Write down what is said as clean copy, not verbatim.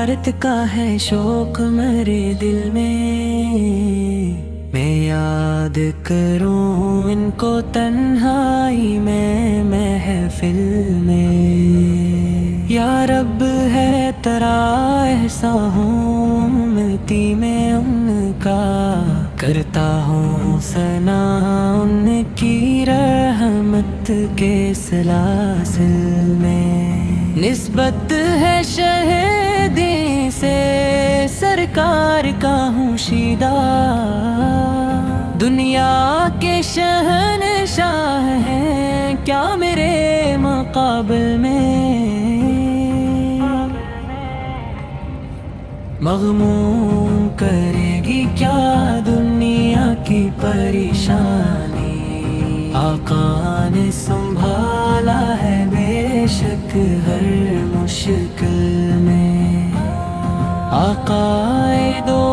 زیارت کا ہے شوق میرے دل میں یاد کروں ان کو تنہائی میں محفل میں۔ یا رب ہے ترا ایسا ہوں ملتی میں ان کا، کرتا ہوں ثنا ان کی رحمت کے سلاسل میں۔ نسبت ہے شہیدی سے سرکار کا ہوں شیدا، دنیا کے شہنشاہ ہیں کیا میرے مقابل میں۔ مغموم کرے گی کیا دنیا کی پریشانی، آقا نے سنبھالا ہے بے شک ہر مشکل میں۔ آقا دو